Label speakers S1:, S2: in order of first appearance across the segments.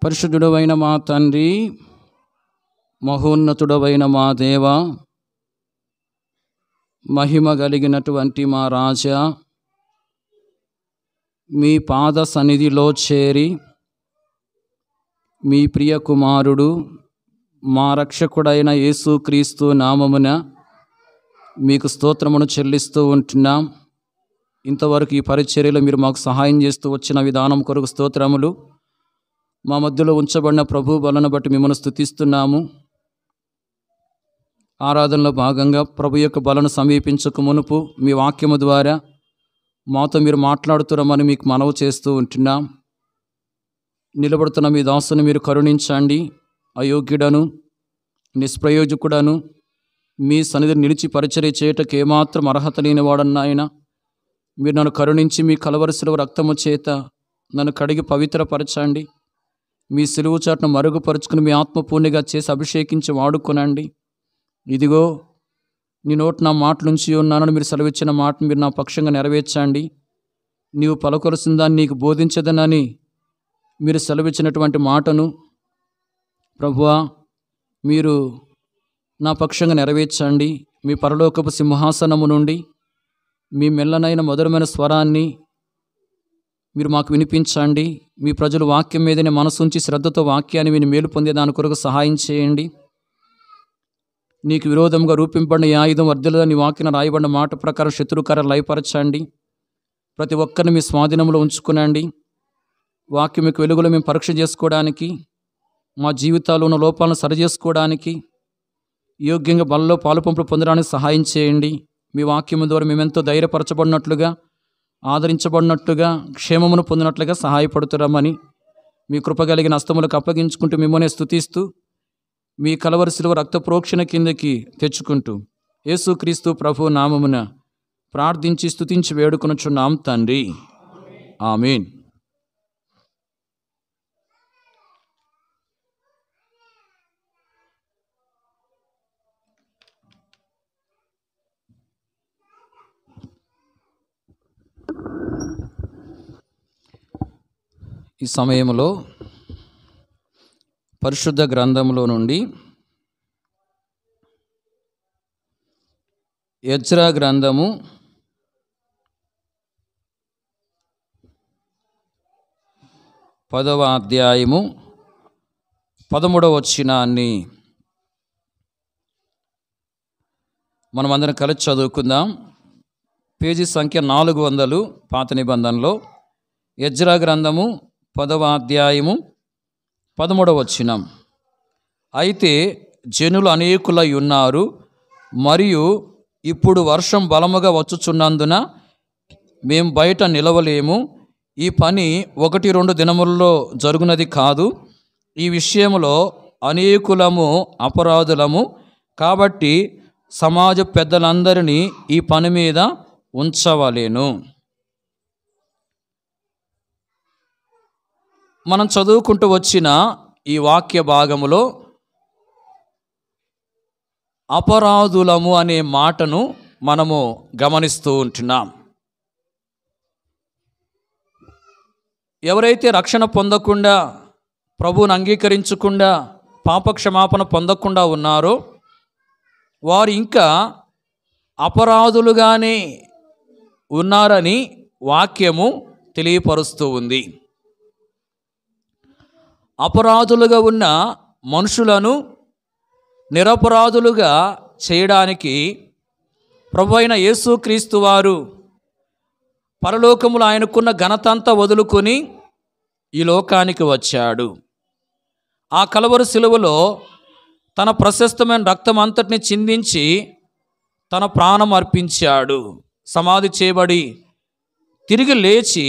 S1: పరిశుద్ధుడవైన మా తండ్రి, మహోన్నతుడవైన మా దేవ, మహిమ కలిగినటువంటి మా రాజా, మీ పాద సన్నిధిలో చేరి మీ ప్రియ కుమారుడు మా రక్షకుడైన యేసుక్రీస్తు నామమున మీకు స్తోత్రమును చెల్లిస్తూ ఉంటున్నాం. ఇంతవరకు ఈ పరిచర్యలో మీరు మాకు సహాయం చేస్తూ వచ్చిన విధానం కొరకు స్తోత్రములు. మా మధ్యలో ఉంచబడిన ప్రభు బలను బట్టి మిమ్మల్ని స్తుతిస్తున్నాము. ఆరాధనలో భాగంగా ప్రభు యొక్క బలను సమీపించక మునుపు మీ వాక్యము ద్వారా మాతో మీరు మాట్లాడుతున్నామని మీకు మనవి చేస్తూ ఉంటున్నాం. నిలబడుతున్న మీ దాసుని మీరు కరుణించండి. అయోగ్యుడను నిష్ప్రయోజకుడను మీ సన్నిధిని నిలిచి పరిచర్య చేయటకు ఏమాత్రం అర్హత లేనివాడన్నాయన, మీరు నన్ను కరుణించి మీ కలవరి శిలువ రక్తము చేత నన్ను కడిగి పవిత్రపరచండి. మీ సిలువు చాటును మరుగుపరుచుకుని మీ ఆత్మపూర్ణిగా చేసి అభిషేకించి వాడుకొనండి. ఇదిగో నీ నోటి నా మాటలుంచి ఉన్నానని మీరు సెలవిచ్చిన మాటను మీరు నా పక్షంగా నెరవేర్చండి. నీవు పలకొలసిన దాన్ని నీకు బోధించదనని మీరు సెలవిచ్చినటువంటి మాటను ప్రభువా మీరు నా పక్షంగా నెరవేర్చండి. మీ పరలోకపు సింహాసనము నుండి మీ మెల్లనైన మధురమైన స్వరాన్ని మీరు మాకు వినిపించండి. మీ ప్రజలు వాక్యం మీదనే మనసుంచి శ్రద్ధతో వాక్యాన్ని విని మేలు పొందేదాని కొరకు సహాయం చేయండి. నీకు విరోధంగా రూపింపబడిన ఈ ఆయుధం వర్ధలుగా నీ వాక్యం రాయబడిన మాట ప్రకారం శత్రుకర లయపరచండి. ప్రతి ఒక్కరిని మీ స్వాధీనంలో ఉంచుకునండి. వాక్యం యొక్క వెలుగులో మేము పరీక్ష చేసుకోవడానికి, మా జీవితాల్లో ఉన్న లోపాలను సరిచేసుకోవడానికి, యోగ్యంగా బలలో పాలుపంపులు పొందడానికి సహాయం చేయండి. మీ వాక్యము ద్వారా మేమెంతో ధైర్యపరచబడినట్లుగా, ఆదరించబడినట్లుగా, క్షేమమును పొందినట్లుగా సహాయపడుతున్నామని మీ కృప కలిగిన హస్తములకు అప్పగించుకుంటూ మిమ్మల్ని స్తుతిస్తూ మీ కలవరి శిలువ రక్త ప్రోక్షణ కిందకి తెచ్చుకుంటూ యేసుక్రీస్తు ప్రభు నామమున ప్రార్థించి స్తుతించి వేడుకొనుచున్నాం తండ్రి, ఆమేన్. ఈ సమయంలో పరిశుద్ధ గ్రంథంలో నుండి ఎజ్రా గ్రంథము 10వ అధ్యాయము 13వ వచనాన్ని మనమందరం కలిసి చదువుకుందాం. పేజీ సంఖ్య 400 పాత నిబంధనలో ఎజ్రా గ్రంథము 10వ అధ్యాయము 13వ వచనం. అయితే జనులు అనేకులై ఉన్నారు, మరియు ఇప్పుడు వర్షం బలముగా వచ్చుచున్నందున మేము బయట నిలవలేము. ఈ పని 1-2 దినములలో జరుగునది కాదు. ఈ విషయంలో అనేకులము అపరాధులము. కాబట్టి సమాజ పెద్దలందరినీ ఈ పని మీద ఉంచవలెను. మనం చదువుకుంటూ వచ్చిన ఈ వాక్య భాగములో అపరాధులము అనే మాటను మనము గమనిస్తూ ఉంటున్నాం. ఎవరైతే రక్షణ పొందకుండా, ప్రభువుని అంగీకరించకుండా, పాపక్షమాపణ పొందకుండా ఉన్నారో వారు ఇంకా అపరాధులుగానే ఉన్నారని వాక్యము తెలియపరుస్తూ ఉంది. అపరాధులుగా ఉన్న మనుషులను నిరపరాధులుగా చేయడానికి ప్రభు అయిన యేసుక్రీస్తు వారు పరలోకములో ఆయనకున్న ఘనత అంతా వదులుకొని ఈ లోకానికి వచ్చాడు. ఆ కలవరి శిలువలో తన ప్రశస్తమైన రక్తం అంతటిని చిందించి తన ప్రాణం అర్పించాడు. సమాధి చేయబడి తిరిగి లేచి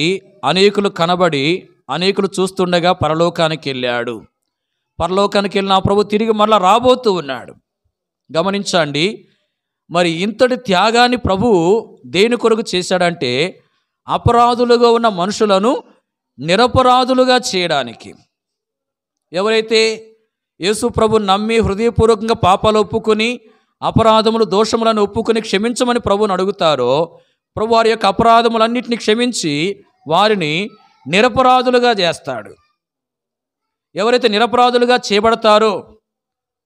S1: అనేకులు కనబడి అనేకులు చూస్తుండగా పరలోకానికి వెళ్ళాడు. పరలోకానికి వెళ్ళిన ప్రభు తిరిగి మరలా రాబోతూ ఉన్నాడు. గమనించండి, మరి ఇంతటి త్యాగాన్ని ప్రభువు దేని కొరకు చేశాడంటే అపరాధులుగా ఉన్న మనుషులను నిరపరాధులుగా చేయడానికి. ఎవరైతే యేసు ప్రభు నమ్మి హృదయపూర్వకంగా పాపాలు ఒప్పుకొని అపరాధములు దోషములను ఒప్పుకొని క్షమించమని ప్రభువుని అడుగుతారో ప్రభు వారి యొక్క అపరాధములన్నింటినీ క్షమించి వారిని నిరపరాధులుగా చేస్తాడు. ఎవరైతే నిరపరాధులుగా చేయబడతారో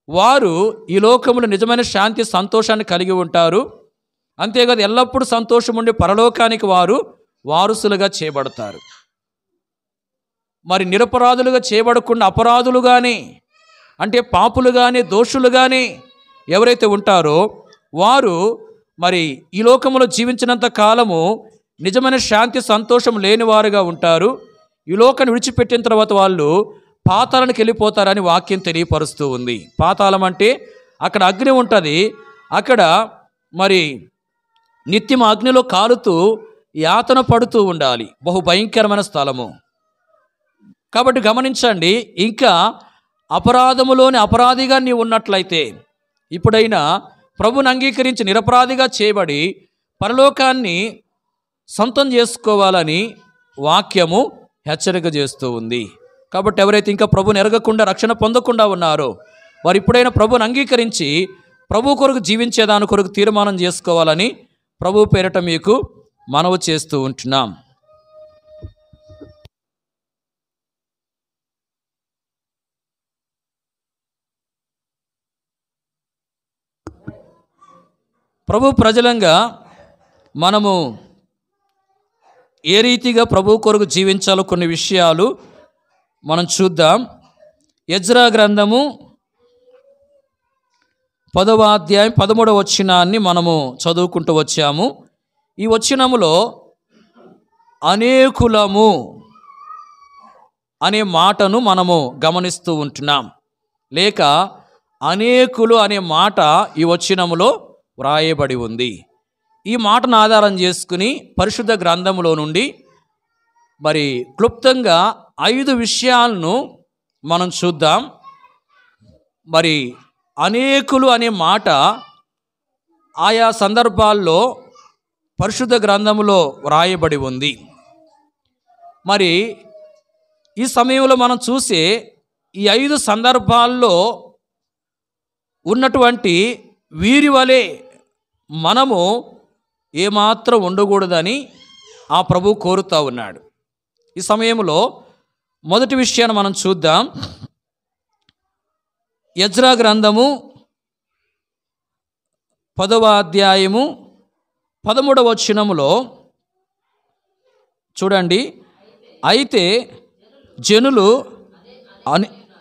S1: వారు ఈ లోకములో నిజమైన శాంతి సంతోషాన్ని కలిగి ఉంటారు. అంతేకాదు ఎల్లప్పుడూ సంతోషం ఉండి పరలోకానికి వారు వారసులుగా చేయబడతారు. మరి నిరపరాధులుగా చేయబడకుండా అపరాధులుగానే, అంటే పాపులుగానే, దోషులుగానే ఎవరైతే ఉంటారో వారు మరి ఈ లోకంలో జీవించినంత కాలము నిజమైన శాంతి సంతోషం లేని వారుగా ఉంటారు. ఈ లోకాన్ని విడిచిపెట్టిన తర్వాత వాళ్ళు పాతాళానికి వెళ్ళిపోతారని వాక్యం తెలియపరుస్తూ ఉంది. పాతాళం అంటే అక్కడ అగ్ని ఉంటుంది. అక్కడ మరి నిత్యం అగ్నిలో కాలుతూ యాతన పడుతూ ఉండాలి. బహు భయంకరమైన స్థలము. కాబట్టి గమనించండి, ఇంకా అపరాధములోని అపరాధిగా నీవు ఉన్నట్లయితే ఇప్పుడైనా ప్రభుని అంగీకరించి నిరపరాధిగా చేయబడి పరలోకాన్ని సొంతం చేసుకోవాలని వాక్యము హెచ్చరిక చేస్తూ ఉంది. కాబట్టి ఎవరైతే ఇంకా ప్రభుని ఎరగకుండా రక్షణ పొందకుండా ఉన్నారో వారు ఇప్పుడైనా ప్రభుని అంగీకరించి ప్రభు కొరకు జీవించేదాని కొరకు తీర్మానం చేసుకోవాలని ప్రభు పేరట మీకు మనవి చేస్తూ ఉంటున్నాం. ప్రభు ప్రజలంగా మనము ఏ రీతిగా ప్రభు కొరకు జీవించాలో కొన్ని విషయాలు మనం చూద్దాం. ఎజ్రా గ్రంథము 10వ అధ్యాయం 13వ వచనాన్ని మనము చదువుకుంటూ వచ్చాము. ఈ వచనములో అనేకులము అనే మాటను మనము గమనిస్తూ ఉంటున్నాం. లేక అనేకులు అనే మాట ఈ వచనములో వ్రాయబడి ఉంది. ఈ మాటను ఆధారం చేసుకుని పరిశుద్ధ గ్రంథములో నుండి మరి క్లుప్తంగా 5 విషయాలను మనం చూద్దాం. మరి అనేకులు అనే మాట ఆయా సందర్భాల్లో పరిశుద్ధ గ్రంథములో వ్రాయబడి ఉంది. మరి ఈ సమయంలో మనం చూసే ఈ 5 సందర్భాల్లో ఉన్నటువంటి వీరి వలె మనము ఏమాత్రం ఉండకూడదని ఆ ప్రభు కోరుతూ ఉన్నాడు. ఈ సమయంలో మొదటి విషయాన్ని మనం చూద్దాం. ఎజ్రా గ్రంథము 10వ అధ్యాయము 13వ వచనములో చూడండి. అయితే జనులు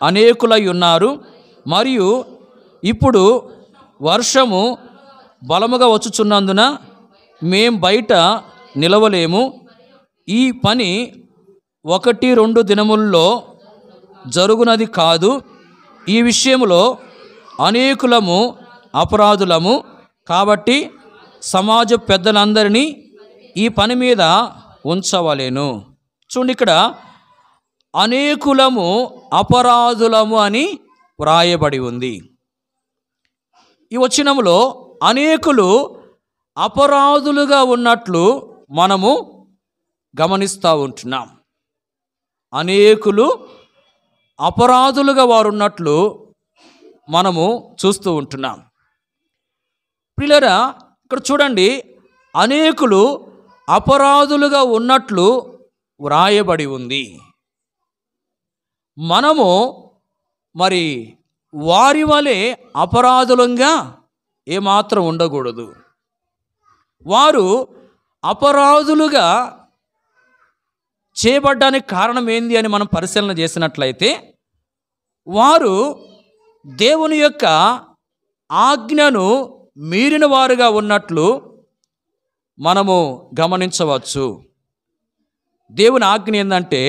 S1: అనేకులై ఉన్నారు, మరియు ఇప్పుడు వర్షము బలముగా వచ్చుచున్నందున మేం బయట నిలవలేము. ఈ పని 1-2 దినముల్లో జరుగునది కాదు. ఈ విషయంలో అనేకులము అపరాధులము. కాబట్టి సమాజ పెద్దలందరినీ ఈ పని మీద ఉంచవలెను. చూడండి, ఇక్కడ అనేకులము అపరాధులము అని వ్రాయబడి ఉంది. ఈ వచనములో అనేకులు అపరాధులుగా ఉన్నట్లు మనము గమనిస్తూ ఉంటున్నాం. అనేకులు అపరాధులుగా వారు ఉన్నట్లు మనము చూస్తూ ఉంటున్నాం. ప్రియులారా, ఇక్కడ చూడండి, అనేకులు అపరాధులుగా ఉన్నట్లు వ్రాయబడి ఉంది. మనము మరి వారి వలె అపరాధులంగా ఏమాత్రం ఉండకూడదు. వారు అపరాధులుగా చేయబడ్డానికి కారణం ఏంది అని మనం పరిశీలన చేసినట్లయితే వారు దేవుని యొక్క ఆజ్ఞను మీరిన వారుగా ఉన్నట్లు మనము గమనించవచ్చు. దేవుని ఆజ్ఞ ఏంటంటే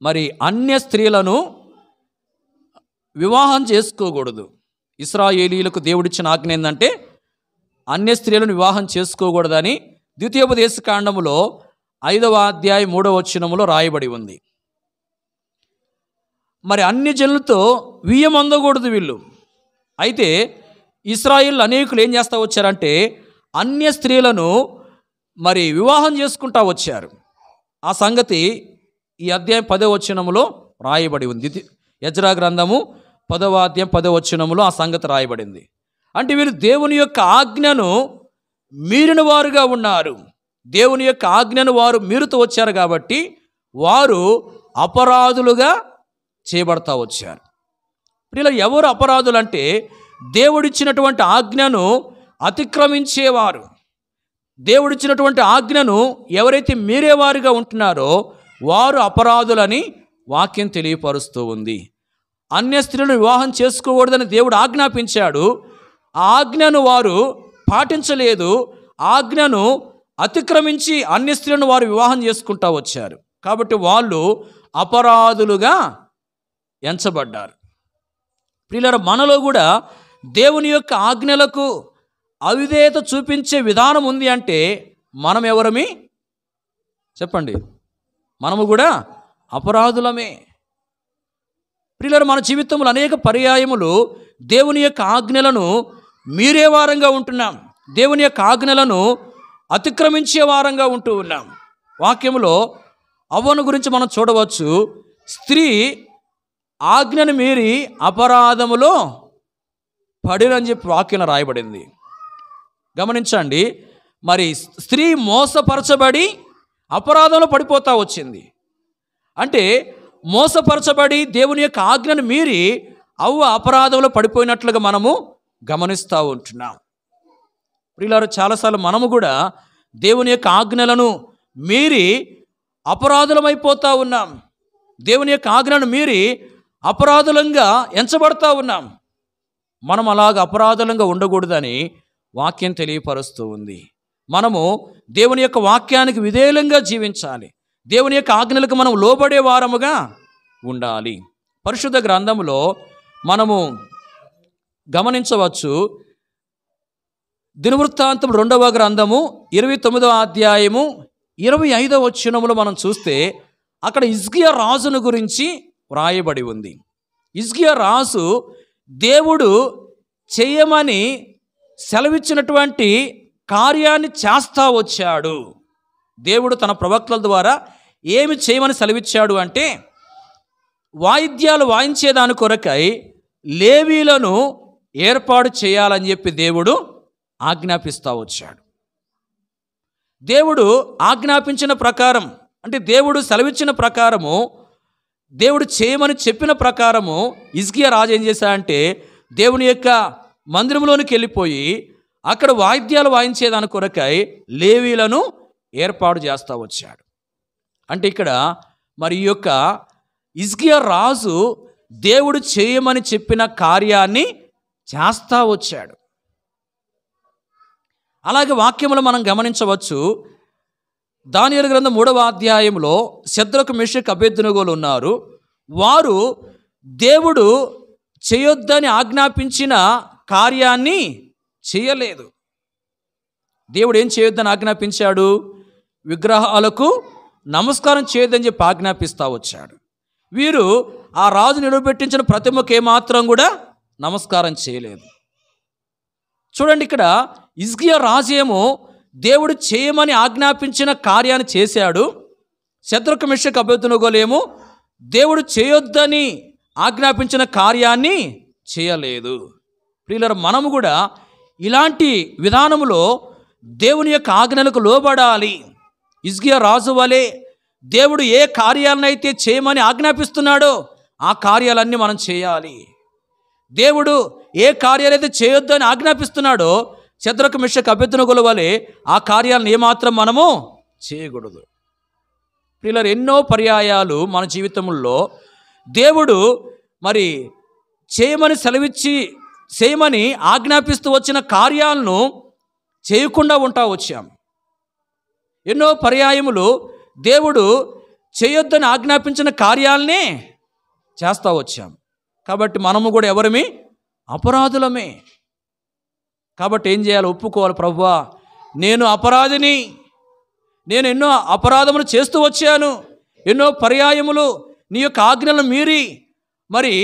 S1: మరి అన్య స్త్రీలను వివాహం చేసుకోకూడదు. ఇశ్రాయేలీయులకు దేవుడిచ్చిన ఆజ్ఞ ఏంటంటే అన్య స్త్రీలను వివాహం చేసుకోకూడదని ద్వితీయోపదేశకాండములో 5వ అధ్యాయం 3వ వచనములో రాయబడి ఉంది. మరి అన్ని జనులతో వియ్యమందకూడదు వీళ్ళు. అయితే ఇశ్రాయేలు అనేకులు ఏం చేస్తూ వచ్చారంటే అన్య స్త్రీలను మరి వివాహం చేసుకుంటూ వచ్చారు. ఆ సంగతి ఈ అధ్యాయం 10వ వచనములో రాయబడి ఉంది. ఎజ్రా గ్రంథము 10వ అధ్యాయం 10వ వచనములో ఆ సంగతి రాయబడింది. అంటే వీరు దేవుని యొక్క ఆజ్ఞను మీరిన వారుగా ఉన్నారు. దేవుని యొక్క ఆజ్ఞను వారు మీరుతూ వచ్చారు కాబట్టి వారు అపరాధులుగా చేయబడతా వచ్చారు. ప్రియుల, ఎవరు అపరాధులు అంటే దేవుడిచ్చినటువంటి ఆజ్ఞను అతిక్రమించేవారు. దేవుడిచ్చినటువంటి ఆజ్ఞను ఎవరైతే మీరేవారుగా ఉంటున్నారో వారు అపరాధులని వాక్యం తెలియపరుస్తూ ఉంది. అన్య స్త్రీలను వివాహం చేసుకోకూడదని దేవుడు ఆజ్ఞాపించాడు. ఆ ఆజ్ఞను వారు పాటించలేదు. ఆజ్ఞను అతిక్రమించి అన్య స్త్రీలను వారు వివాహం చేసుకుంటూ వచ్చారు. కాబట్టి వాళ్ళు అపరాధులుగా ఎంచబడ్డారు. ప్రియులారా, మనలో కూడా దేవుని యొక్క ఆజ్ఞలకు అవిధేయత చూపించే విధానం ఉంది అంటే మనం ఎవరమి చెప్పండి? మనము కూడా అపరాధులమే. ప్రియులారా, మన జీవితంలో అనేక పర్యాయములు దేవుని యొక్క ఆజ్ఞలను మీరే వారంగా ఉంటున్నాం. దేవుని యొక్క ఆజ్ఞలను అతిక్రమించే వారంగా ఉంటూ ఉన్నాం. వాక్యములో అవ్వను గురించి మనం చూడవచ్చు. స్త్రీ ఆజ్ఞను మీరి అపరాధములో పడిరని చెప్పి వాక్యం రాయబడింది. గమనించండి, మరి స్త్రీ మోసపరచబడి అపరాధంలో పడిపోతా వచ్చింది. అంటే మోసపరచబడి దేవుని యొక్క ఆజ్ఞను మీరి అవ్వ అపరాధంలో పడిపోయినట్లుగా మనము గమనిస్తూ ఉంటున్నాం. ప్రియులారా, చాలాసార్లు మనము కూడా దేవుని యొక్క ఆజ్ఞలను మీరి అపరాధులమైపోతూ ఉన్నాం. దేవుని యొక్క ఆజ్ఞను మీరి అపరాధులంగా ఎంచబడతా ఉన్నాం. మనం అలాగ అపరాధులంగా ఉండకూడదని వాక్యం తెలియపరుస్తూ ఉంది. మనము దేవుని యొక్క వాక్యానికి విధేయులంగా జీవించాలి. దేవుని యొక్క ఆజ్ఞలకు మనం లోబడే వారముగా ఉండాలి. పరిశుద్ధ గ్రంథములో మనము గమనించవచ్చు. దినవృత్తాంతం 2వ గ్రంథము 29వ అధ్యాయము 25వ వచనములో మనం చూస్తే అక్కడ హిజ్కియా రాజును గురించి వ్రాయబడి ఉంది. హిజ్కియా రాజు దేవుడు చేయమని సెలవిచ్చినటువంటి కార్యాన్ని చేస్తా వచ్చాడు. దేవుడు తన ప్రవక్తల ద్వారా ఏమి చేయమని సెలవిచ్చాడు అంటే వాయిద్యాలు వాయించేదాని కొరకై లేవీలను ఏర్పాటు చేయాలని చెప్పి దేవుడు ఆజ్ఞాపిస్తూ వచ్చాడు. దేవుడు ఆజ్ఞాపించిన ప్రకారం, అంటే దేవుడు సెలవిచ్చిన ప్రకారము, దేవుడు చేయమని చెప్పిన ప్రకారము హిజ్కియా రాజు ఏం చేశాడంటే దేవుని యొక్క మందిరంలోనికి వెళ్ళిపోయి అక్కడ వాయిద్యాలు వాయించేదాని కొరకై లేవీలను ఏర్పాటు చేస్తూ వచ్చాడు. అంటే ఇక్కడ మరి ఈ యొక్క హిజ్కియా రాజు దేవుడు చేయమని చెప్పిన కార్యాన్ని చేస్తూ వచ్చాడు. అలాగే వాక్యములు మనం గమనించవచ్చు. దానియేలు గ్రంథం 3వ అధ్యాయంలో శద్రకు మెషకు అబేద్నెగోలు ఉన్నారు. వారు దేవుడు చేయొద్దని ఆజ్ఞాపించిన కార్యాన్ని చేయలేదు. దేవుడు ఏం చేయొద్దని ఆజ్ఞాపించాడు? విగ్రహాలకు నమస్కారం చేయొద్దని చెప్పి ఆజ్ఞాపిస్తూ వచ్చాడు. వీరు ఆ రాజు నిలబెట్టించిన ప్రతిమకు ఏమాత్రం కూడా నమస్కారం చేయలేదు. చూడండి, ఇక్కడ హిజ్కియా రాజేమో దేవుడు చేయమని ఆజ్ఞాపించిన కార్యాన్ని చేశాడు. శద్రకు మెషకు అబేద్నెగోలేమో దేవుడు చేయొద్దని ఆజ్ఞాపించిన కార్యాన్ని చేయలేదు. ప్రియులారా, మనము కూడా ఇలాంటి విధానములో దేవుని యొక్క ఆజ్ఞలకు లోబడాలి. హిజ్కియా రాజు వలె దేవుడు ఏ కార్యాలనైతే చేయమని ఆజ్ఞాపిస్తున్నాడో ఆ కార్యాలన్నీ మనం చేయాలి. దేవుడు ఏ కార్యాలైతే చేయొద్దని ఆజ్ఞాపిస్తున్నాడో శద్రకు మెషకు అబేద్నెగోల వలె ఆ కార్యాలను ఏమాత్రం మనము చేయకూడదు. ప్రియులారా, ఎన్నో పర్యాయాలు మన జీవితంలో దేవుడు మరి చేయమని ఆజ్ఞాపిస్తూ వచ్చిన కార్యాలను చేయకుండా ఉంటా వచ్చాం. ఎన్నో పర్యాయములు దేవుడు చేయొద్దని ఆజ్ఞాపించిన కార్యాలనే చేస్తూ వచ్చాం. కాబట్టి మనము కూడా ఎవరమి? అపరాధులమే. కాబట్టి ఏం చేయాలి? ఒప్పుకోవాలి. ప్రభువా, నేను అపరాధిని, నేను ఎన్నో అపరాధములు చేస్తూ వచ్చాను, ఎన్నో పర్యాయములు నీ యొక్క ఆజ్ఞలను మీరి మరి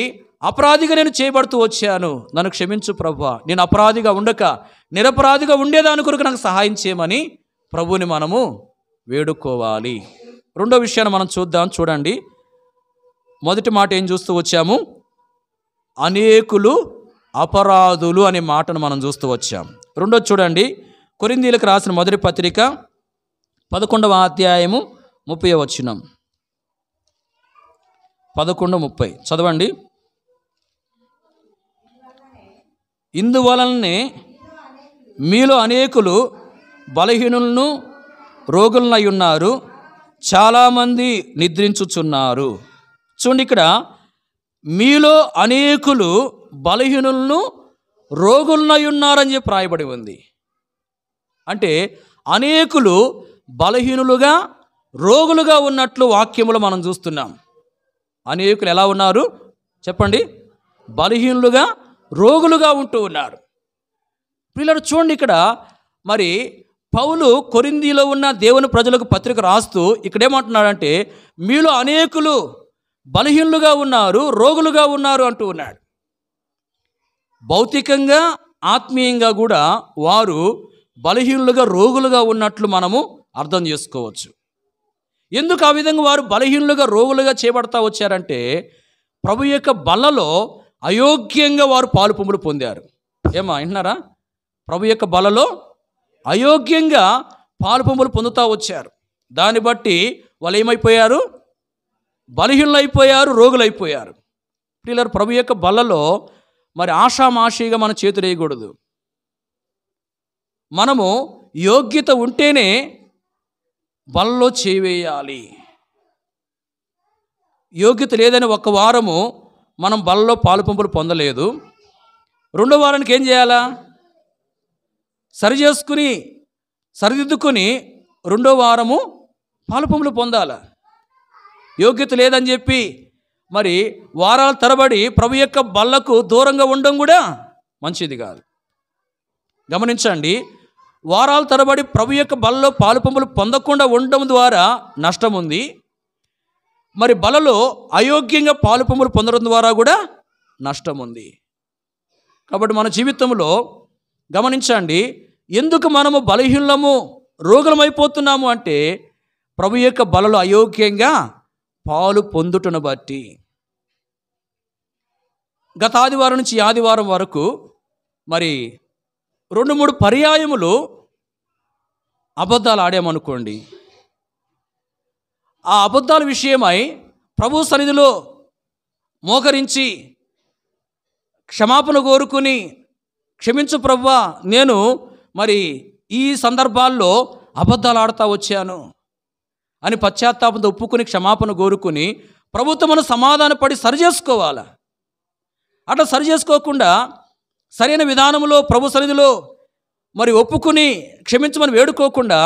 S1: అపరాధిగా నేను చేయబడుతూ వచ్చాను, నన్ను క్షమించు ప్రభువా. నేను అపరాధిగా ఉండక నిరపరాధిగా ఉండేదాని కొరకు నాకు సహాయం చేయమని ప్రభువుని మనము వేడుకోవాలి. రెండో విషయాన్ని మనం చూద్దాం. చూడండి, మొదటి మాట ఏం చూస్తూ వచ్చాము? అనేకులు అపరాధులు అనే మాటను మనం చూస్తూ వచ్చాం. రెండోది చూడండి, కొరింథీయులకు రాసిన మొదటి పత్రిక 11వ అధ్యాయము 30వ వచనం. 11:30 చదవండి. ఇందువలనే మీలో అనేకులు బలహీనులను రోగులనై ఉన్నారు, చాలామంది నిద్రించుచున్నారు. చూడండి, ఇక్కడ మీలో అనేకులు బలహీనులను రోగులనై ఉన్నారని చెప్పి రాయబడి ఉంది. అంటే అనేకులు బలహీనులుగా రోగులుగా ఉన్నట్లు వాక్యములు మనం చూస్తున్నాం. అనేకులు ఎలా ఉన్నారు చెప్పండి? బలహీనులుగా రోగులుగా ఉంటూ ఉన్నారు. పిల్లలు చూడండి, ఇక్కడ మరి పౌలు కొరింథీలో ఉన్న దేవుని ప్రజలకు పత్రిక రాస్తూ ఇక్కడేమంటున్నాడంటే మీలో అనేకులు బలహీనులుగా ఉన్నారు, రోగులుగా ఉన్నారు అంటూ ఉన్నాడు. భౌతికంగా ఆత్మీయంగా కూడా వారు బలహీనులుగా రోగులుగా ఉన్నట్లు మనము అర్థం చేసుకోవచ్చు. ఎందుకు ఆ విధంగా వారు బలహీనులుగా రోగులుగా చేయబడతా వచ్చారంటే ప్రభు యొక్క బలలో అయోగ్యంగా వారు పాలుపొమ్ములు పొందారు. ఏమా వింటున్నారా? ప్రభు యొక్క బలలో అయోగ్యంగా పాలుపొమ్ములు పొందుతూ వచ్చారు. దాన్ని బట్టి వాళ్ళు ఏమైపోయారు? బలహీనులు అయిపోయారు, రోగులైపోయారు. పిల్లలు ప్రభు యొక్క బలలో మరి ఆషామాషిగా మన చేతులు వేయకూడదు. మనము యోగ్యత ఉంటేనే బలలో చేవేయాలి. యోగ్యత లేదని ఒక వారము మనం బలలో పాలుపొంపులు పొందలేదు. రెండో వారానికి ఏం చేయాలా? సరిచేసుకుని సరిదిద్దుకుని రెండో వారము పాలుపొంపులు పొందాలి. యోగ్యత లేదని చెప్పి మరి వారాల తరబడి ప్రభు యొక్క బల్లకు దూరంగా ఉండడం కూడా మంచిది కాదు. గమనించండి, వారాల తరబడి ప్రభు యొక్క బలలో పాలుపొంపులు పొందకుండా ఉండడం ద్వారా నష్టం ఉంది. మరి బలలో అయోగ్యంగా పాలుపొంపులు పొందడం ద్వారా కూడా నష్టం ఉంది. కాబట్టి మన జీవితంలో గమనించండి, ఎందుకు మనము బలహీనము రోగులమైపోతున్నాము అంటే ప్రభు యొక్క బలలో అయోగ్యంగా పాలు పొందుటను బట్టి. గత ఆదివారం నుంచి ఆదివారం వరకు మరి 2-3 పర్యాయములు అబద్ధాలు ఆడామనుకోండి. ఆ అబద్ధాల విషయమై ప్రభు సన్నిధిలో మోకరించి క్షమాపణ కోరుకుని, క్షమించు ప్రభువా, నేను మరి ఈ సందర్భాల్లో అబద్ధాలు ఆడుతూ వచ్చాను అని పశ్చాత్తాపంతో ఒప్పుకుని క్షమాపణ కోరుకుని ప్రభుత్వం మనం సమాధానపడి సరిచేసుకోవాలి. అట్లా సరిచేసుకోకుండా సరైన విధానంలో ప్రభు సన్నిధిలో మరి ఒప్పుకుని క్షమించమని వేడుకోకుండా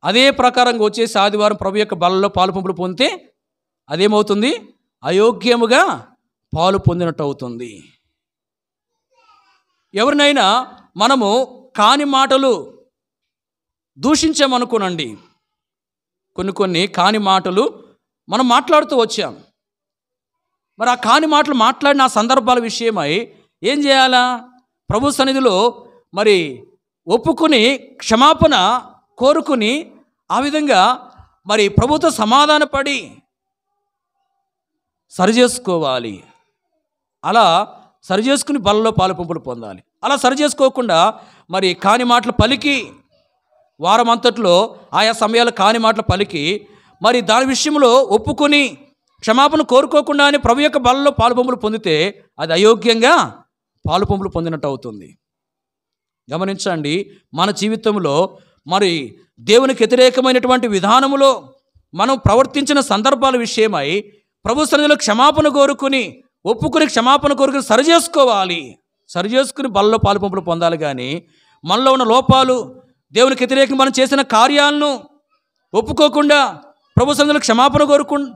S1: అదే ప్రకారంగా వచ్చేసి ఆదివారం ప్రభు యొక్క బలలో పాలుపొంపులు పొందితే అదేమవుతుంది? అయోగ్యముగా పాలు పొందినట్టు అవుతుంది. ఎవరినైనా మనము కాని మాటలు దూషించామనుకోనండి, కొన్ని కాని మాటలు మనం మాట్లాడుతూ వచ్చాం. మరి ఆ కాని మాటలు మాట్లాడిన ఆ సందర్భాల విషయమై ఏం చేయాలా? ప్రభు సన్నిధిలో మరి ఒప్పుకుని క్షమాపణ కోరుకుని ఆ విధంగా మరి ప్రభుతో సమాధానపడి సరిచేసుకోవాలి. అలా సరిచేసుకుని బలలో పాలుపొంపులు పొందాలి. అలా సరిచేసుకోకుండా మరి కాని మాటలు పలికి వారం అంతట్లో ఆయా సమయాలు కాని మాటలు పలికి మరి దాని విషయంలో ఒప్పుకొని క్షమాపణ కోరుకోకుండానే ప్రభు యొక్క బలలో పాలుపొంపులు పొందితే అది అయోగ్యంగా పాలుపొంపులు పొందినట్టు అవుతుంది. గమనించండి, మన జీవితంలో మరి దేవునికి వ్యతిరేకమైనటువంటి విధానములో మనం ప్రవర్తించిన సందర్భాల విషయమై ప్రభు సన్నిధిలో క్షమాపణ కోరుకుని ఒప్పుకుని క్షమాపణ కోరుకుని సరిచేసుకోవాలి. సరిచేసుకుని బలలో పాలుపొంపులు పొందాలి. కానీ మనలో ఉన్న లోపాలు, దేవునికి వ్యతిరేకంగా మనం చేసిన కార్యాలను ఒప్పుకోకుండా ప్రభు సన్నిధిలో క్షమాపణ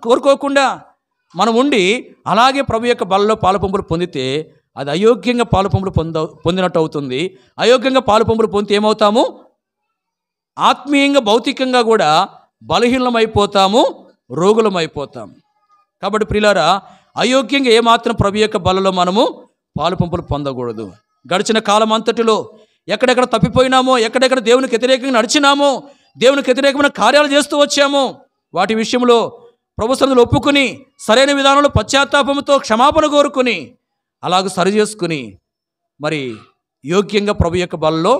S1: కోరుకోకుండా మనం ఉండి అలాగే ప్రభు యొక్క బలలో పాలుపొంపులు పొందితే అది అయోగ్యంగా పాలుపొంపులు పొందినట్టు అవుతుంది. అయోగ్యంగా పాలుపొంపులు పొందితే ఏమవుతాము? ఆత్మీయంగా భౌతికంగా కూడా బలహీనమైపోతాము, రోగులమైపోతాము. కాబట్టి ప్రియులారా, అయోగ్యంగా ఏమాత్రం ప్రభు యొక్క బలలో మనము పాలుపొంపులు పొందకూడదు. గడిచిన కాలం అంతటిలో ఎక్కడెక్కడ తప్పిపోయినామో, ఎక్కడెక్కడ దేవునికి వ్యతిరేకంగా నడిచినామో, దేవునికి వ్యతిరేకమైన కార్యాలు చేస్తూ వచ్చామో వాటి విషయంలో ప్రభు సన్నిధిలో ఒప్పుకుని సరైన విధానంలో పశ్చాత్తాపంతో క్షమాపణ కోరుకుని అలాగ సరిచేసుకుని మరి యోగ్యంగా ప్రభు యొక్క బలలో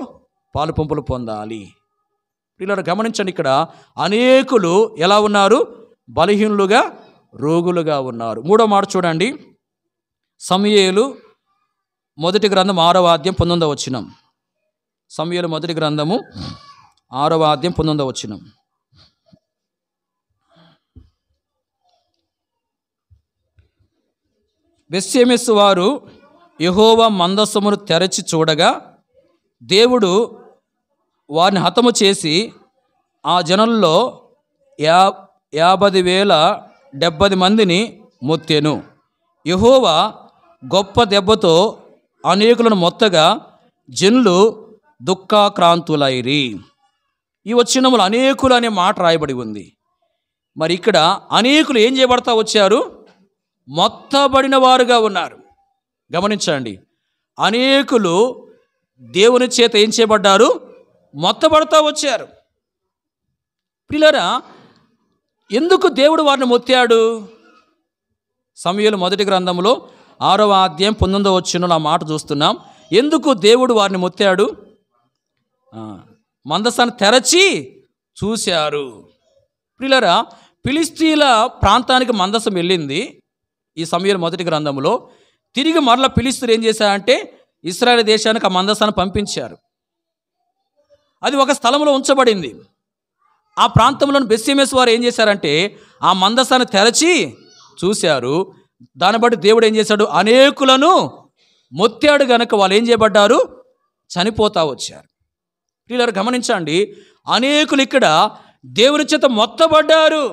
S1: పాలుపొంపులు పొందాలి. పిల్లలు గమనించండి, ఇక్కడ అనేకులు ఎలా ఉన్నారు? బలహీనులుగా రోగులుగా ఉన్నారు. మూడో మాట చూడండి, సమూయేలు మొదటి గ్రంథం 6వ అధ్యాయం 19వ వచనం. సమూయేలు మొదటి గ్రంథము 6వ అధ్యాయం 19వ వచనం. బెత్షెమెషు వారు యెహోవా మందసమును తెరచి చూడగా దేవుడు వారిని హతము చేసి ఆ జనుల్లో 50,070 మందిని మొత్తెను. యెహోవా గొప్ప దెబ్బతో అనేకులను మొత్తగా జనులు దుఃఖాక్రాంతులైరి. ఈ వచనములు అనేకులు అనే మాట రాయబడి ఉంది. మరి ఇక్కడ అనేకులు ఏం చేయబడతా వచ్చారు? మొత్తబడిన వారుగా ఉన్నారు. గమనించండి, అనేకులు దేవుని చేత ఏం చేయబడ్డారు? మొత్తబడతా వచ్చారు. ప్రియులారా, ఎందుకు దేవుడు వారిని మొత్తాడు? సమూయేలు మొదటి గ్రంథంలో 6వ అధ్యాయం 19వ వచనంలో ఆ మాట చూస్తున్నాం. ఎందుకు దేవుడు వారిని మొత్తాడు? మందసాన్ని తెరచి చూశారు. ప్రియులారా, ఫిలిష్తీయుల ప్రాంతానికి మందసం వెళ్ళింది ఈ సమూయేలు మొదటి గ్రంథంలో. తిరిగి మరల ఫిలిష్తీయులు ఏం చేశారంటే ఇశ్రాయేలు దేశానికి ఆ మందసాన్ని పంపించారు. అది ఒక స్థలంలో ఉంచబడింది. ఆ ప్రాంతంలోని బెత్షెమెషు వారు ఏం చేశారంటే ఆ మందసాన్ని తెరచి చూశారు. దాన్ని బట్టి దేవుడు ఏం చేశాడు? అనేకులను మొత్తాడు గనక వాళ్ళు ఏం చేయబడ్డారు? చనిపోతా వచ్చారు. ప్రియులారా, గమనించండి, అనేకులు ఇక్కడ దేవుని చేత మొత్తబడ్డారు.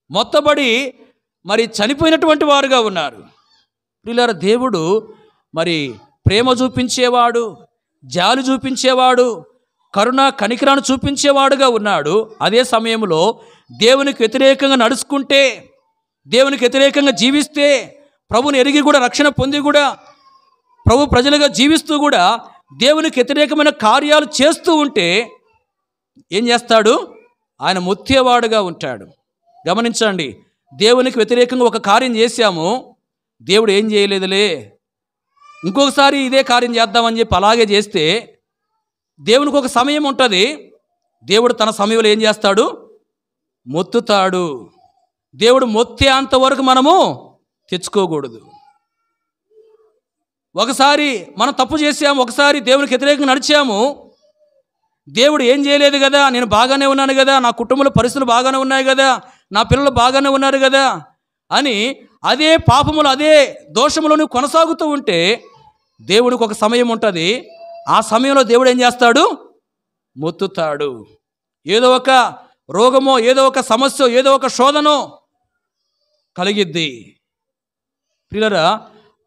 S1: మొత్తబడి మరి చనిపోయినటువంటి వారుగా ఉన్నారు. ప్రియులారా, దేవుడు మరి ప్రేమ చూపించేవాడు, జాలి చూపించేవాడు, కరుణ కనికరాన్ని చూపించేవాడుగా ఉన్నాడు. అదే సమయంలో దేవునికి వ్యతిరేకంగా నడుచుకుంటే, దేవునికి వ్యతిరేకంగా జీవిస్తే, ప్రభుని ఎరిగి కూడా రక్షణ పొంది కూడా ప్రభు ప్రజలుగా జీవిస్తూ కూడా దేవునికి వ్యతిరేకమైన కార్యాలు చేస్తూ ఉంటే ఏం చేస్తాడు? ఆయన మొత్తేవాడుగా ఉంటాడు. గమనించండి, దేవునికి వ్యతిరేకంగా ఒక కార్యం చేశాము, దేవుడు ఏం చేయలేదులే, ఇంకొకసారి ఇదే కార్యం చేద్దామని చెప్పి అలాగే చేస్తే దేవునికి ఒక సమయం ఉంటుంది. దేవుడు తన సమయంలో ఏం చేస్తాడు? మొత్తుతాడు. దేవుడు మొత్తే అంతవరకు మనము తెచ్చుకోకూడదు. ఒకసారి మనం తప్పు చేసాము, ఒకసారి దేవునికి వ్యతిరేకంగా నడిచాము, దేవుడు ఏం చేయలేదు కదా, నేను బాగానే ఉన్నాను కదా, నా కుటుంబంలో పరిస్థితులు బాగానే ఉన్నాయి కదా, నా పిల్లలు బాగానే ఉన్నారు కదా అని అదే పాపములు అదే దోషములో నువ్వు కొనసాగుతూ ఉంటే దేవుడికి ఒక సమయం ఉంటుంది. ఆ సమయంలో దేవుడు ఏం చేస్తాడు? మొత్తుతాడు. ఏదో ఒక రోగమో, ఏదో ఒక సమస్య, ఏదో ఒక శోధనో కలిగిద్ది. ప్రియులారా,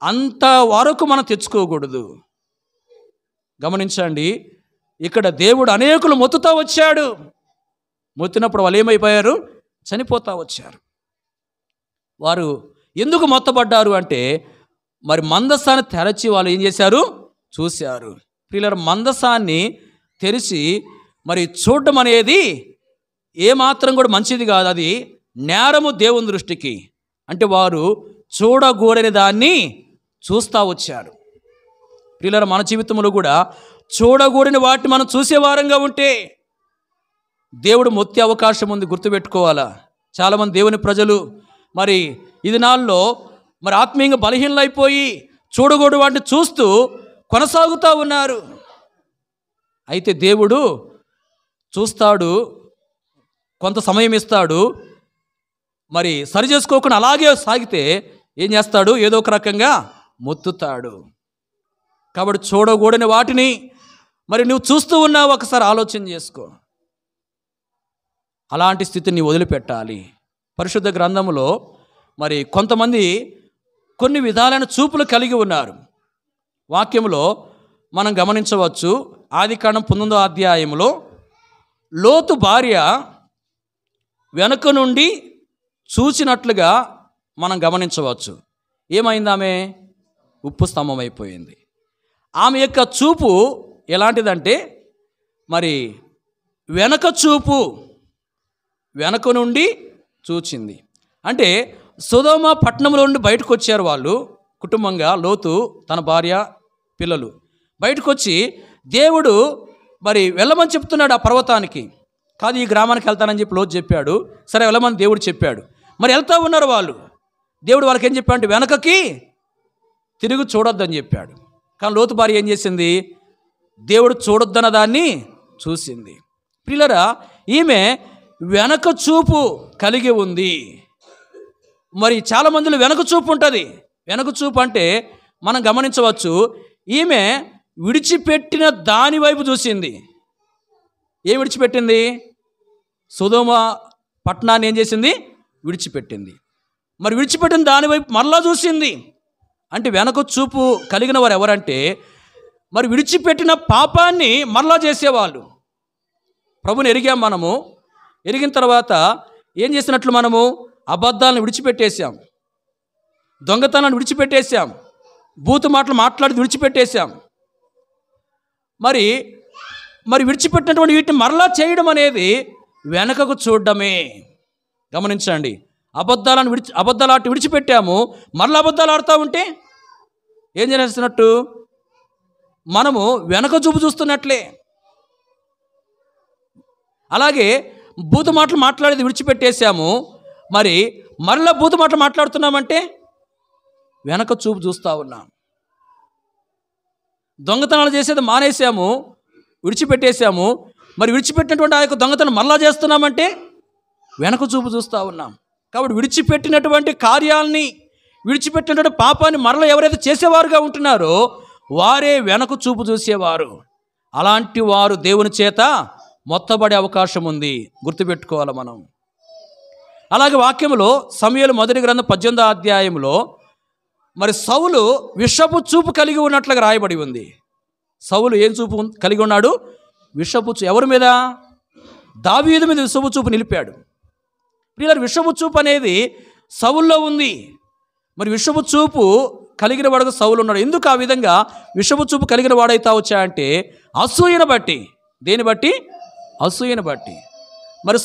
S1: అంత వరకు మనం తెచ్చుకోకూడదు. గమనించండి, ఇక్కడ దేవుడు అనేకులు మొత్తుతా వచ్చాడు. మొత్తినప్పుడు వాళ్ళు ఏమైపోయారు? చనిపోతా వచ్చారు. వారు ఎందుకు మొత్తబడ్డారు అంటే మరి మందసాన్ని తెరచి వాళ్ళు ఏం చేశారు? చూశారు. ప్రియులారా, మందసాన్ని తెరిచి మరి చూడడం అనేది ఏమాత్రం కూడా మంచిది కాదు. అది నేరము దేవుని దృష్టికి. అంటే వారు చూడకూడని దాన్ని చూస్తూ వచ్చారు. ప్రియులారా, మన జీవితంలో కూడా చూడకూడని వాటిని మనం చూసేవారంగా ఉంటే దేవుడు మొత్తే అవకాశం ఉంది. గుర్తుపెట్టుకోవాలా. చాలామంది దేవుని ప్రజలు మరి ఈ దినాల్లో మరి ఆత్మీయంగా బలహీనలైపోయి చూడకూడని వాటిని చూస్తూ కొనసాగుతూ ఉన్నారు. అయితే దేవుడు చూస్తాడు, కొంత సమయం ఇస్తాడు. మరి సరి చేసుకోకుండా అలాగే సాగితే ఏం చేస్తాడు? ఏదో ఒక రకంగా మొత్తుతాడు. కాబట్టి చూడకూడని వాటిని మరి నువ్వు చూస్తూ ఉన్నావు, ఒకసారి ఆలోచన చేసుకో. అలాంటి స్థితిని వదిలిపెట్టాలి. పరిశుద్ధ గ్రంథంలో మరి కొంతమంది కొన్ని విధాలైన చూపులు కలిగి ఉన్నారు. వాక్యంలో మనం గమనించవచ్చు. ఆదికాండం 19వ అధ్యాయంలో లోతు భార్య వెనుక నుండి చూసినట్లుగా మనం గమనించవచ్చు. ఏమైంది? ఆమె ఉప్పు స్తంభం అయిపోయింది. ఆమె యొక్క చూపు ఎలాంటిదంటే మరి వెనక చూపు, వెనక నుండి చూచింది. అంటే సొదొమ పట్టణంలో నుండి బయటకు వచ్చారు వాళ్ళు కుటుంబంగా, లోతు తన భార్య పిల్లలు బయటకు వచ్చి దేవుడు మరి వెళ్ళమని చెప్తున్నాడు ఆ పర్వతానికి. కాదు, ఈ గ్రామానికి వెళ్తానని చెప్పి లోతు చెప్పాడు. సరే వెళ్ళమని దేవుడు చెప్పాడు. మరి వెళ్తూ ఉన్నారు వాళ్ళు. దేవుడు వాళ్ళకి ఏం చెప్పాడు అంటే వెనకకి తిరిగి చూడొద్దని చెప్పాడు. కానీ లోతు భార్య ఏం చేసింది? దేవుడు చూడొద్దన్న దాన్ని చూసింది. ప్రియులారా, ఈమె వెనక చూపు కలిగి ఉంది. మరి చాలామందిలో వెనక చూపు ఉంటుంది. వెనక చూపు అంటే మనం గమనించవచ్చు, ఈమె విడిచిపెట్టిన దాని వైపు చూసింది. ఏం విడిచిపెట్టింది? సొదొమ పట్టణాన్ని ఏం చేసింది? విడిచిపెట్టింది. మరి విడిచిపెట్టిన దాని వైపు మరలా చూసింది. అంటే వెనక చూపు కలిగిన వారు ఎవరంటే మరి విడిచిపెట్టిన పాపాన్ని మరలా చేసేవాళ్ళు. ప్రభుని ఎరిగాం. మనము ఎరిగిన తర్వాత ఏం చేసినట్లు మనము అబద్ధాలను విడిచిపెట్టేశాం, దొంగతనాన్ని విడిచిపెట్టేశాం, బూతు మాటలు మాట్లాడి విడిచిపెట్టేశాం. మరి విడిచిపెట్టినటువంటి వీటిని మరలా చేయడం అనేది వెనకకు చూడడమే. గమనించండి, అబద్ధాలు విడిచిపెట్టాము, మరలా అబద్ధాలు ఆడుతూ ఉంటే ఏం చేస్తున్నట్టు? మనము వెనక చూపు చూస్తున్నట్లే. అలాగే బూతు మాటలు మాట్లాడేది విడిచిపెట్టేశాము, మరలా బూతు మాటలు మాట్లాడుతున్నామంటే వెనక చూపు చూస్తూ ఉన్నాం. దొంగతనాలు చేసేది మానేసాము, విడిచిపెట్టేశాము, విడిచిపెట్టినటువంటి ఆ యొక్క దొంగతనం మరలా చేస్తున్నామంటే వెనక చూపు చూస్తూ ఉన్నాం. కాబట్టి విడిచిపెట్టినటువంటి కార్యాలని, విడిచిపెట్టినటువంటి పాపాన్ని మరలా ఎవరైతే చేసేవారుగా ఉంటున్నారో వారే వెనక చూపు చూసేవారు. అలాంటి వారు దేవుని చేత మొత్తబడే అవకాశం ఉంది, గుర్తుపెట్టుకోవాలి మనం. అలాగే వాక్యంలో సమూయేలు మొదటి గ్రంథం 18వ అధ్యాయంలో సౌలు విషపు చూపు కలిగి ఉన్నట్లుగా రాయబడి ఉంది. సౌలు ఏం చూపు కలిగి ఉన్నాడు? విషపు చూపు. ఎవరి మీద? దావీదు మీద విషపు చూపు నిలిపాడు. ప్రియులారా, విషపు చూపు అనేది సౌల్లో ఉంది. విషపు చూపు కలిగిన వాడుగా సౌలు ఉన్నాడు. ఎందుకు ఆ విధంగా విషపు చూపు కలిగిన వాడైతా వచ్చాయంటే అసూయను బట్టి. దేని బట్టి? అసూయను బట్టి.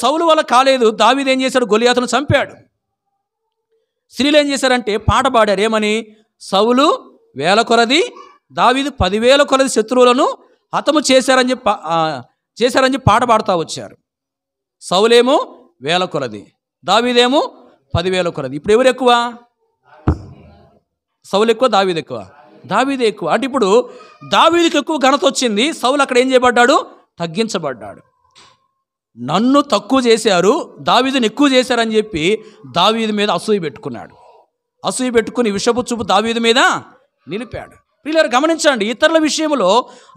S1: సౌలు వల్ల కాలేదు. దావీదు ఏం చేశాడు? గొలియాతును చంపాడు. స్త్రీలు ఏం చేశారంటే పాట పాడారు. ఏమని? సౌలు 1000 కొలది, దావీదు 10,000 కొలది శత్రువులను హతము చేశారని చెప్పి పాట పాడుతూ వచ్చారు. సౌలేమో 1000 కొలది, దావీదేమో 10,000 కొలది. ఇప్పుడు ఎవరు ఎక్కువ? సౌలు ఎక్కువ, దావీదు ఎక్కువ? దావీదే ఎక్కువ. అంటే ఇప్పుడు దావీదుకి ఎక్కువ ఘనత వచ్చింది. సౌలు అక్కడ ఏం చేయబడ్డాడు? తగ్గించబడ్డాడు. నన్ను తక్కువ చేశారు, దావీదుని ఎక్కువ చేశారని చెప్పి దావీదు మీద అసూయ పెట్టుకున్నాడు. అసూయ పెట్టుకుని విషపు చూపు దావీదు మీద నిలిపాడు. ప్రియులారా, గమనించండి, ఇతరుల విషయంలో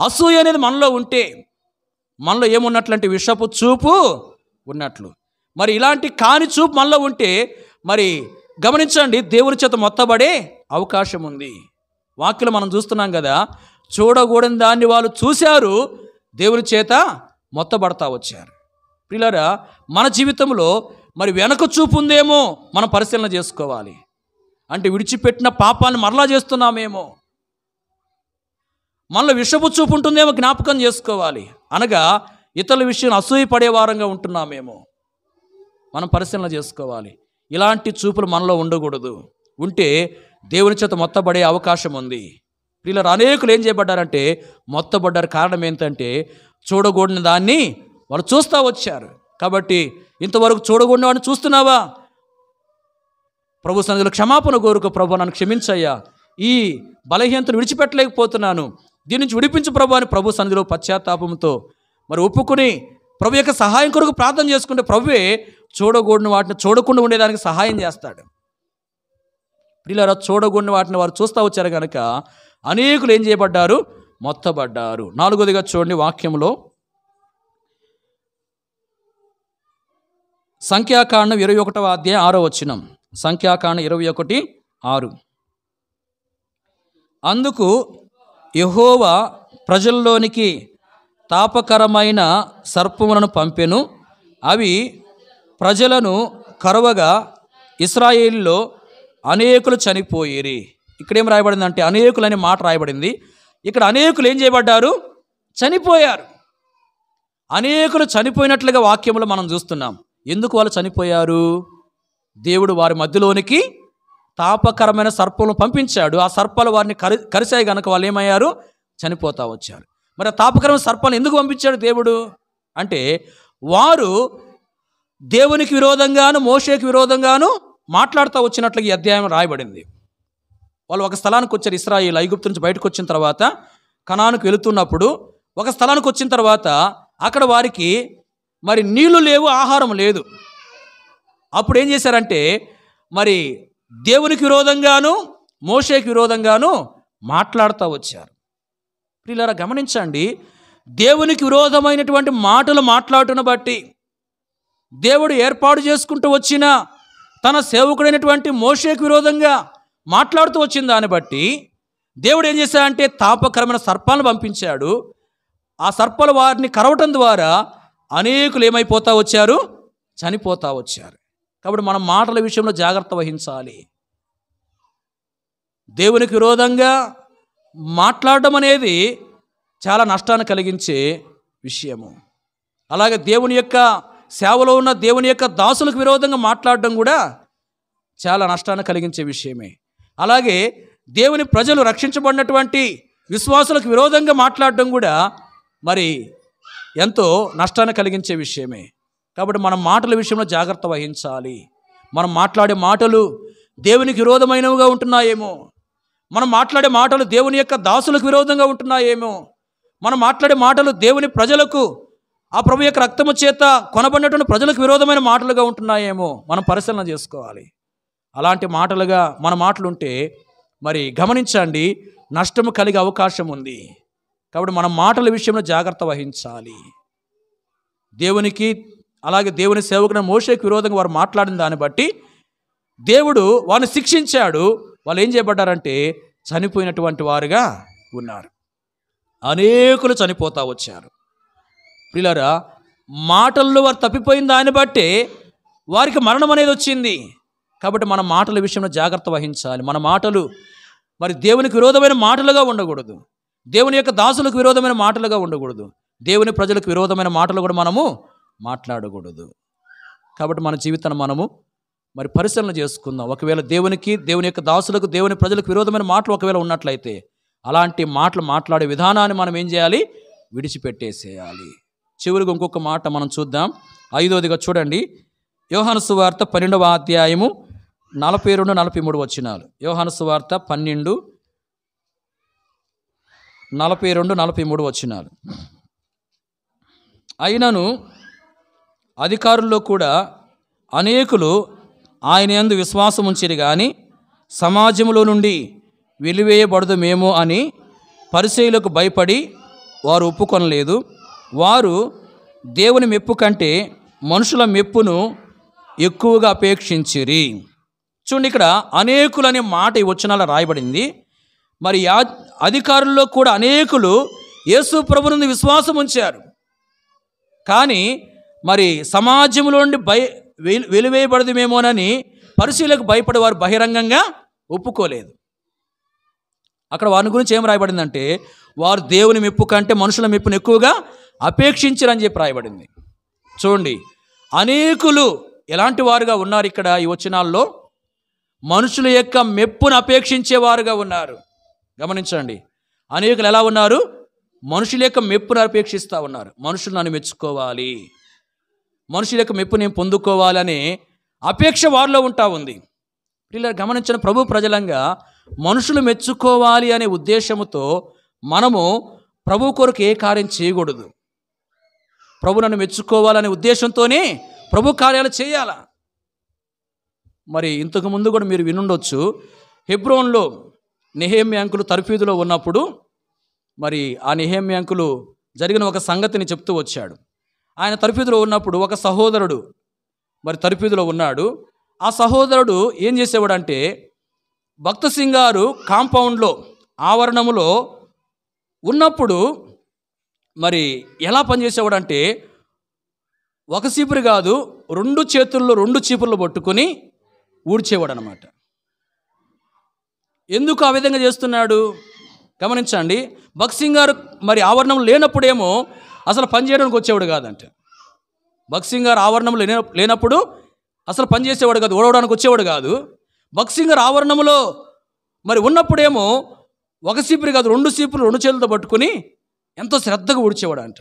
S1: అసూయ అనేది మనలో ఉంటే మనలో ఏమున్నట్లంటే విషపు చూపు ఉన్నట్లు. ఇలాంటి కాని చూపు మనలో ఉంటే గమనించండి, దేవుని చేత మొత్తబడే అవకాశం ఉంది. వాక్యలో మనం చూస్తున్నాం కదా, చూడకూడని దాన్ని వాళ్ళు చూశారు, దేవుని చేత మొత్తబడతా వచ్చారు. ప్రియులారా, మన జీవితంలో వెనక చూపు ఉందేమో మనం పరిశీలన చేసుకోవాలి. అంటే విడిచిపెట్టిన పాపాన్ని మరలా చేస్తున్నామేమో, మనలో విషపు చూపు ఉంటుందేమో జ్ఞాపకం చేసుకోవాలి. అనగా ఇతరుల విషయం అసూయ పడే వారంగా ఉంటున్నామేమో మనం పరిశీలన చేసుకోవాలి. ఇలాంటి చూపులు మనలో ఉండకూడదు. ఉంటే దేవుని చేత మొత్తబడే అవకాశం ఉంది. ప్రియులారా, అనేకులు ఏం చేయబడ్డారంటే మొత్తబడ్డారు. కారణం ఏంటంటే చూడకూడని దాన్ని వాళ్ళు చూస్తూ వచ్చారు. కాబట్టి ఇంతవరకు చూడకూడని వాడిని చూస్తున్నావా? ప్రభు సన్నిధిలో క్షమాపణ కోరుకో. ప్రభు, నన్ను క్షమించయ్యా, ఈ బలహీనతను విడిచిపెట్టలేకపోతున్నాను, దీని నుంచి విడిపించు ప్రభు అని ప్రభు సన్నిధిలో పశ్చాత్తాపంతో ఒప్పుకుని ప్రభు యొక్క సహాయం కొరకు ప్రార్థన చేసుకుంటే ప్రభువే చూడకూడని వాటిని చూడకుండా ఉండేదానికి సహాయం చేస్తాడు. ప్రియులారా, చూడకూడని వాటిని వారు చూస్తూ వచ్చారు కనుక అనేకులు ఏం చేయబడ్డారు? మొత్తబడ్డారు. 4వదిగా చూడండి వాక్యంలో, సంఖ్యాకాండం 21వ అధ్యాయం 6వ వచనం. సంఖ్యాకాండం 21:6. అందుకు యెహోవా ప్రజల్లోనికి తాపకరమైన సర్పములను పంపెను, అవి ప్రజలను కరవగా ఇశ్రాయేలులో అనేకులు చనిపోయిరి. ఇక్కడేం రాయబడింది అంటే అనేకులు అనే మాట రాయబడింది. ఇక్కడ అనేకులు ఏం చేయబడ్డారు? చనిపోయారు. అనేకులు చనిపోయినట్లుగా వాక్యంలో మనం చూస్తున్నాం. ఎందుకు వాళ్ళు చనిపోయారు? దేవుడు వారి మధ్యలోనికి తాపకరమైన సర్పములను పంపించాడు. ఆ సర్పాలు వారిని కరిశాయి కనుక వాళ్ళు ఏమయ్యారు? చనిపోతా వచ్చారు. ఆ తాపకరమైన సర్పాలను ఎందుకు పంపించాడు దేవుడు అంటే వారు దేవునికి విరోధంగాను మోషేకి విరోధంగాను మాట్లాడుతూ వచ్చినట్లుగా ఈ అధ్యాయం రాయబడింది. వాళ్ళు ఒక స్థలానికి వచ్చారు. ఇశ్రాయేలు ఐగుప్తు నుంచి బయటకు వచ్చిన తర్వాత కనానుకు వెళుతున్నప్పుడు ఒక స్థలానికి వచ్చిన తర్వాత అక్కడ వారికి మరి నీళ్లు లేవు, ఆహారం లేదు. అప్పుడు ఏం చేశారంటే మరి దేవునికి విరోధంగాను మోషేకి విరోధంగాను మాట్లాడుతూ వచ్చారు. ప్రియులారా గమనించండి, దేవునికి విరోధమైనటువంటి మాటలు మాట్లాడుతున్న బట్టి దేవుడు ఏర్పాటు చేసుకుంటూ వచ్చిన తన సేవకుడైనటువంటి మోషేకి విరోధంగా మాట్లాడుతూ వచ్చిన దాన్ని బట్టి దేవుడు ఏం చేశాడంటే తాపకరమైన సర్పాలను పంపించాడు. ఆ సర్పాలు వారిని కరవటం ద్వారా అనేకులు ఏమైపోతా వచ్చారు, చనిపోతా వచ్చారు. కాబట్టి మనం మాటల విషయంలో జాగ్రత్త వహించాలి. దేవునికి విరోధంగా మాట్లాడడం అనేది చాలా నష్టాన్ని కలిగించే విషయము. అలాగే దేవుని యొక్క సేవలో ఉన్న దేవుని యొక్క దాసులకు విరోధంగా మాట్లాడడం కూడా చాలా నష్టాన్ని కలిగించే విషయమే. అలాగే దేవుని ప్రజలు రక్షించబడినటువంటి విశ్వాసులకు విరోధంగా మాట్లాడడం కూడా మరి ఎంతో నష్టాన్ని కలిగించే విషయమే. కాబట్టి మనం మాటల విషయంలో జాగ్రత్త వహించాలి. మనం మాట్లాడే మాటలు దేవునికి విరోధమైనవిగా ఉంటున్నాయేమో, మనం మాట్లాడే మాటలు దేవుని యొక్క దాసులకు విరోధంగా ఉంటున్నాయేమో, మనం మాట్లాడే మాటలు దేవుని ప్రజలకు ఆ ప్రభు యొక్క రక్తము చేత కొనబడినటువంటి ప్రజలకు విరోధమైన మాటలుగా ఉంటున్నాయేమో మనం పరిశీలన చేసుకోవాలి. అలాంటి మాటలుగా మన మాటలుంటే మరి గమనించండి, నష్టము కలిగే అవకాశం ఉంది. కాబట్టి మనం మాటల విషయంలో జాగ్రత్త వహించాలి. దేవునికి అలాగే దేవుని సేవకుని మోషేకి విరోధంగా వారు మాట్లాడిన దాన్ని బట్టి దేవుడు వారిని శిక్షించాడు. వాళ్ళు ఏం చేయబడ్డారంటే చనిపోయినటువంటి వారుగా ఉన్నారు. అనేకులు చనిపోతా వచ్చారు. ప్రియులారా, మాటల్లో వారు తప్పిపోయిన దాన్ని బట్టే వారికి మరణం అనేది వచ్చింది. కాబట్టి మన మాటల విషయంలో జాగ్రత్త వహించాలి. మన మాటలు మరి దేవునికి విరోధమైన మాటలుగా ఉండకూడదు, దేవుని యొక్క దాసులకు విరోధమైన మాటలుగా ఉండకూడదు, దేవుని ప్రజలకు విరోధమైన మాటలు కూడా మనము మాట్లాడకూడదు. కాబట్టి మన జీవితాన్ని మనము మరి పరిశీలన చేసుకుందాం. ఒకవేళ దేవునికి, దేవుని యొక్క దాసులకు, దేవుని ప్రజలకు విరోధమైన మాటలు ఒకవేళ ఉన్నట్లయితే అలాంటి మాటలు మాట్లాడే విధానాన్ని మనం ఏం చేయాలి, విడిచిపెట్టేసేయాలి. చివరికి ఇంకొక మాట మనం చూద్దాం. 5వదిగా చూడండి, యోహాను సువార్త 12వ అధ్యాయము 42-43 వచనాలు. యోహాను సువార్త 12, 42-43 వచనాలు. అయినను అధికారుల్లో కూడా అనేకులు ఆయన యందు విశ్వాసం ఉంచిరి గాని సమాజంలో నుండి వెలివేయబడదుమేమో అని పరిసయ్యులకు భయపడి వారు ఒప్పుకొనలేదు. వారు దేవుని మెప్పు కంటే మనుషుల మెప్పును ఎక్కువగా అపేక్షించిరి. చూడండి, ఇక్కడ అనేకులనే మాట ఈ వచనాల్లో రాయబడింది. మరి అధికారుల్లో కూడా అనేకులు యేసు ప్రభువునందు విశ్వాసం ఉంచారు. కానీ మరి సమాజంలో నుండి వెలివేయబడదుమేమోనని పరిశీలకు భయపడి వారు బహిరంగంగా ఒప్పుకోలేదు. అక్కడ వారి గురించి ఏం రాయబడిందంటే వారు దేవుని మెప్పు కంటే మనుషుల మెప్పును ఎక్కువగా అపేక్షించరని చెప్పి రాయబడింది. చూడండి, అనేకులు ఎలాంటి వారుగా ఉన్నారు ఇక్కడ ఈ వచనాల్లో? మనుషుల యొక్క మెప్పును అపేక్షించేవారుగా ఉన్నారు. గమనించండి, అనేకులు ఎలా ఉన్నారు? మనుషుల యొక్క మెప్పును అపేక్షిస్తూ ఉన్నారు. మనుషులు నన్ను మెచ్చుకోవాలి, మనుషుల యొక్క మెప్పు నేను పొందుకోవాలనే అపేక్ష వారిలో ఉంటా ఉంది. ఇలా గమనించిన ప్రభు ప్రజలంగా మనుషులు మెచ్చుకోవాలి అనే ఉద్దేశంతో మనము ప్రభు కొరకు ఏ కార్యం చేయకూడదు. ప్రభు నన్ను మెచ్చుకోవాలనే ఉద్దేశంతోనే ప్రభు కార్యాలు చేయాల. మరి ఇంతకు ముందు కూడా మీరు వినుండొచ్చు, హెబ్రోన్లో నెహెమ్యా అంకులు తర్ఫీదులో ఉన్నప్పుడు మరి ఆ నెహెమ్యా అంకులు జరిగిన ఒక సంగతిని చెప్తూ వచ్చాడు. ఆయన తర్ఫీదులో ఉన్నప్పుడు ఒక సహోదరుడు మరి తర్ఫీదులో ఉన్నాడు. ఆ సహోదరుడు ఏం చేసేవాడంటే భక్త సింగ్ గారు కాంపౌండ్లో ఆవరణములో ఉన్నప్పుడు మరి ఎలా పనిచేసేవాడంటే ఒక చీపురు కాదు 2 చేతుల్లో 2 చీపుర్లు పట్టుకొని ఊడ్చేవాడు అనమాట. ఎందుకు ఆ విధంగా చేస్తున్నాడు గమనించండి. భక్త సింగ్ గారు మరి ఆవరణం లేనప్పుడేమో అసలు పని చేయడానికి వచ్చేవాడు కాదంట. భక్త సింగ్ గారు ఆవరణంలో లేనప్పుడు అసలు పని చేసేవాడు కాదు, ఓడవడానికి వచ్చేవాడు కాదు. భక్త సింగ్ గారు ఆవరణంలో మరి ఉన్నప్పుడేమో ఒక చీపురు కాదు 2 చీపులు 2 చేతులతో పట్టుకుని ఎంతో శ్రద్ధగా ఊడ్చేవాడు అంట.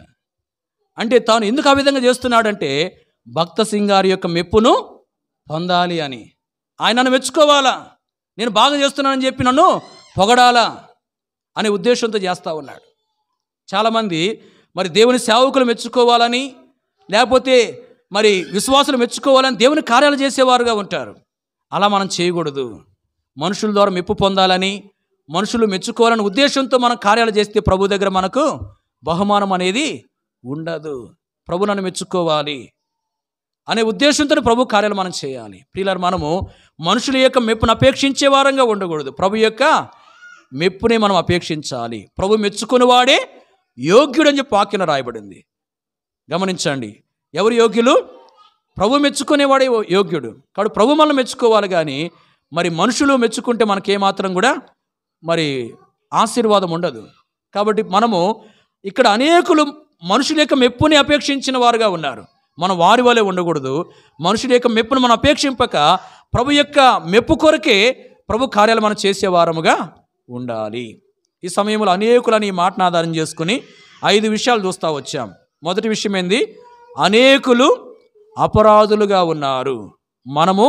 S1: అంటే తాను ఎందుకు ఆ విధంగా చేస్తున్నాడంటే భక్త సింగ్ గారి యొక్క మెప్పును పొందాలి అని. ఆయన నన్ను మెచ్చుకోవాలా, నేను బాగా చేస్తున్నానని చెప్పి నన్ను పొగడాలా అనే ఉద్దేశంతో చేస్తూ ఉన్నాడు. చాలామంది మరి దేవుని సేవకులు మెచ్చుకోవాలని, లేకపోతే మరి విశ్వాసులు మెచ్చుకోవాలని దేవుని కార్యాలు చేసేవారుగా ఉంటారు. అలా మనం చేయకూడదు. మనుషుల ద్వారా మెప్పు పొందాలని, మనుషులు మెచ్చుకోవాలని ఉద్దేశంతో మనం కార్యాలు చేస్తే ప్రభు దగ్గర మనకు బహుమానం అనేది ఉండదు. ప్రభు నన్ను మెచ్చుకోవాలి అనే ఉద్దేశంతో ప్రభు కార్యాలు మనం చేయాలి. ప్రియులారా, మనము మనుషుల యొక్క మెప్పును అపేక్షించే వారంగా ఉండకూడదు. ప్రభు యొక్క మెప్పునే మనం అపేక్షించాలి. ప్రభు మెచ్చుకుని వాడే యోగ్యుడు అని చెప్పి వాక్యం రాయబడింది. గమనించండి, ఎవరు యోగ్యులు? ప్రభు మెచ్చుకునేవాడే యోగ్యుడు. కాబట్టి ప్రభు మనం మెచ్చుకోవాలి. కానీ మరి మనుషులు మెచ్చుకుంటే మనకేమాత్రం కూడా మరి ఆశీర్వాదం ఉండదు. కాబట్టి మనము ఇక్కడ అనేకులు మనుషుల యొక్క మెప్పుని అపేక్షించిన వారుగా ఉన్నారు. మనం వారి వలె ఉండకూడదు. మనుషుల యొక్క మెప్పును మనం అపేక్షింపక ప్రభు యొక్క మెప్పు కొరకే ప్రభు కార్యాలు మనం చేసేవారముగా ఉండాలి. ఈ సమయంలో అనేకులని ఈ మాటను ఆధారం చేసుకుని 5 విషయాలు చూస్తూ వచ్చాం. మొదటి విషయం ఏంది? అనేకులు అపరాధులుగా ఉన్నారు. మనము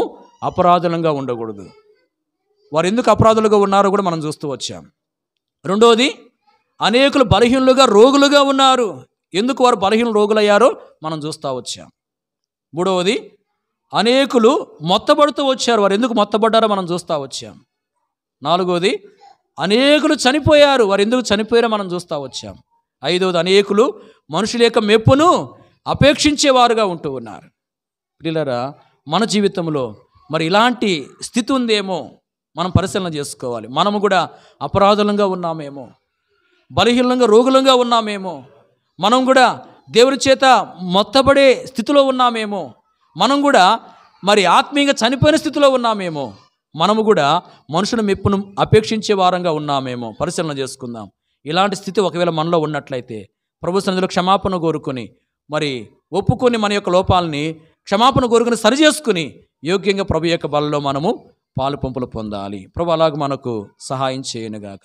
S1: అపరాధులంగా ఉండకూడదు. వారు ఎందుకు అపరాధులుగా ఉన్నారో కూడా మనం చూస్తూ వచ్చాం. రెండోది, అనేకులు బలహీనులుగా రోగులుగా ఉన్నారు. ఎందుకు వారు బలహీన రోగులయ్యారో మనం చూస్తూ వచ్చాం. మూడవది, అనేకులు మొత్తబడుతూ వచ్చారు. వారు ఎందుకు మొత్తబడ్డారో మనం చూస్తూ వచ్చాం. నాలుగవది, అనేకులు చనిపోయారు. వారు ఎందుకు చనిపోయారో మనం చూస్తూ వచ్చాం. ఐదవది, అనేకులు మనుషుల యొక్క మెప్పును అపేక్షించేవారుగా ఉంటూ ఉన్నారు. ప్రియులారా, మన జీవితంలో మరి ఇలాంటి స్థితి ఉందేమో మనం పరిశీలన చేసుకోవాలి. మనము కూడా అపరాధులంగా ఉన్నామేమో, బలహీనంగా రోగులంగా ఉన్నామేమో, మనం కూడా దేవుని చేత మొత్తబడే స్థితిలో ఉన్నామేమో, మనం కూడా మరి ఆత్మీయంగా చనిపోయిన స్థితిలో ఉన్నామేమో, మనము కూడా మనుషుల మెప్పును అపేక్షించే వారంగా ఉన్నామేమో పరిశీలన చేసుకుందాం. ఇలాంటి స్థితి ఒకవేళ మనలో ఉన్నట్లయితే ప్రభు సన్నిధిలో క్షమాపణ కోరుకొని మరి ఒప్పుకొని మన యొక్క లోపాలని క్షమాపణ కోరుకుని సరిచేసుకుని యోగ్యంగా ప్రభు యొక్క బలలో మనము పాలు పంపులు పొందాలి. ప్రభు అలాగ మనకు సహాయం చేయనుగాక.